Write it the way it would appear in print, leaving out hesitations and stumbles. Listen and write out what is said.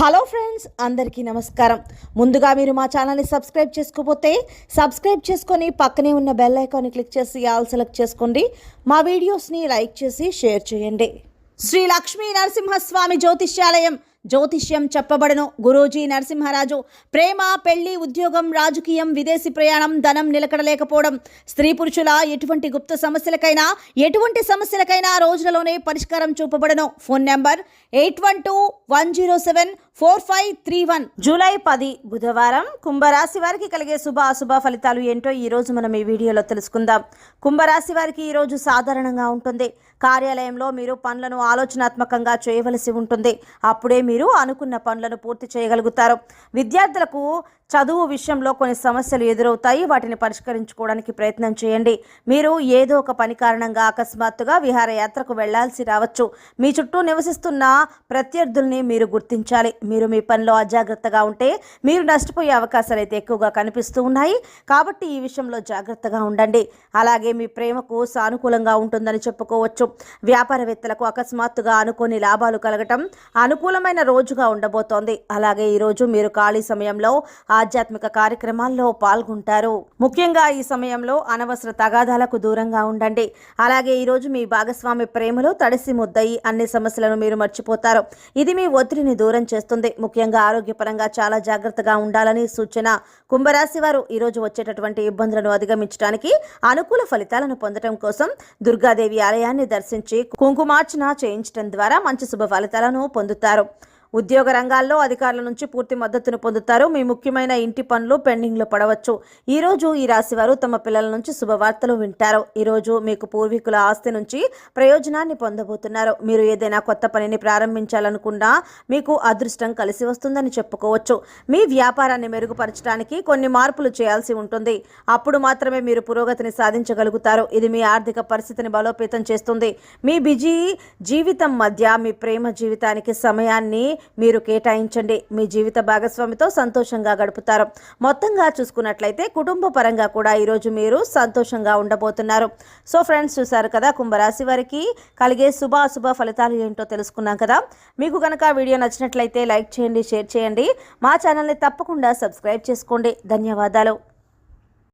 Hello friends, అందరికీ నమస్కారం. ముందుగా మీరు మా ఛానల్ని సబ్స్క్రైబ్ చేసుకోకపోతే సబ్స్క్రైబ్ చేసుకొని పక్కనే ఉన్న బెల్ ఐకాన్ని క్లిక్ చేసి ఆల్ సెలెక్ట్ చేసుకోండి. మా వీడియోస్ని లైక్ చేసి షేర్ చేయండి. శ్రీ లక్ష్మీ నరసింహస్వామి జ్యోతిష్యాలయం జ్యోతిష్యం చెప్పబడను. గురూజీ నరసింహరాజు. ప్రేమ, పెళ్లి, ఉద్యోగం, రాజకీయం, విదేశీ ప్రయాణం, ధనం నిలకడలేకపోవడం, స్త్రీ పురుషుల ఎటువంటి గుప్త సమస్యలకైనా రోజులలోనే పరిష్కారం చూపబడను. Phone number 8121074531. జూలై 10 బుధవారం. కుంభరాశి వారికి కలిగే శుభ అశుభ ఫలితాలు ఏంటో ఈ రోజు మనం ఈ వీడియోలో తెలుసుకుందాం. కుంభరాశి వారికి ఈ రోజు సాధారణంగా ఉంటుంది. కార్యాలయంలో మీరు పనులను ఆలోచనాత్మకంగా చేయవలసి ఉంటుంది. అప్పుడే మీరు అనుకున్న పనులను పూర్తి చేయగలుగుతారు. విద్యార్థులకు చదువు విషయంలో కొన్ని సమస్యలు ఎదురవుతాయి. వాటిని పరిష్కరించుకోవడానికి ప్రయత్నం చేయండి. మీరు ఏదో ఒక పని కారణంగా అకస్మాత్తుగా విహారయాత్రకు వెళ్లాల్సి రావచ్చు. మీ చుట్టూ నివసిస్తున్న ప్రత్యర్థుల్ని మీరు గుర్తించాలి. మీరు మీ పనిలో అజాగ్రత్తగా ఉంటే మీరు నష్టపోయే అవకాశాలు అయితే ఎక్కువగా కనిపిస్తూ ఉన్నాయి. కాబట్టి ఈ విషయంలో జాగ్రత్తగా ఉండండి. అలాగే మీ ప్రేమకు సానుకూలంగా ఉంటుందని చెప్పుకోవచ్చు. వ్యాపారవేత్తలకు అకస్మాత్తుగా అనుకోని లాభాలు కలగటం అనుకూలమైన రోజుగా ఉండబోతోంది. అలాగే ఈరోజు మీరు ఖాళీ సమయంలో ఆధ్యాత్మిక కార్యక్రమాల్లో పాల్గొంటారు. ముఖ్యంగా ఈ సమయంలో అనవసర తగాదాలకు దూరంగా ఉండండి. అలాగే ఈరోజు మీ భాగస్వామి ప్రేమలో తడిసి ముద్దయి అన్ని సమస్యలను మీరు మర్చిపోతారు. ఇది మీ ఒత్తిడిని దూరం చేస్తుంది. ముఖ్యంగా ఆరోగ్యపరంగా చాలా జాగ్రత్తగా ఉండాలని సూచన. కుంభరాశి వారు ఈరోజు వచ్చేటటువంటి ఇబ్బందులను అధిగమించడానికి అనుకూల ఫలితాలను పొందడం కోసం దుర్గాదేవి ఆలయాన్ని దర్శించి కుంకుమార్చన చేయించడం ద్వారా మంచి శుభ ఫలితాలను పొందుతారు. ఉద్యోగ రంగాల్లో అధికారుల నుంచి పూర్తి మద్దతును పొందుతారు. మీ ముఖ్యమైన ఇంటి పనులు పెండింగ్లో పడవచ్చు. ఈరోజు ఈ రాశి వారు తమ పిల్లల నుంచి శుభవార్తలు వింటారు. ఈరోజు మీకు పూర్వీకుల ఆస్తి నుంచి ప్రయోజనాన్ని పొందబోతున్నారు. మీరు ఏదైనా కొత్త పనిని ప్రారంభించాలనుకున్నా మీకు అదృష్టం కలిసి వస్తుందని చెప్పుకోవచ్చు. మీ వ్యాపారాన్ని మెరుగుపరచడానికి కొన్ని మార్పులు చేయాల్సి ఉంటుంది. అప్పుడు మాత్రమే మీరు పురోగతిని సాధించగలుగుతారు. ఇది మీ ఆర్థిక పరిస్థితిని బలోపేతం చేస్తుంది. మీ బిజీ జీవితం మధ్య మీ ప్రేమ జీవితానికి సమయాన్ని మీరు కేటాయించండి. మీ జీవిత భాగస్వామితో సంతోషంగా గడుపుతారు. మొత్తంగా చూసుకున్నట్లయితే కుటుంబ పరంగా కూడా ఈరోజు మీరు సంతోషంగా ఉండబోతున్నారు. సో ఫ్రెండ్స్, చూసారు కదా కుంభరాశి వారికి కలిగే శుభ అశుభ ఫలితాలు ఏంటో తెలుసుకున్నాం కదా. మీకు కనుక వీడియో నచ్చినట్లయితే లైక్ చేయండి, షేర్ చేయండి. మా ఛానల్ని తప్పకుండా సబ్స్క్రైబ్ చేసుకోండి. ధన్యవాదాలు.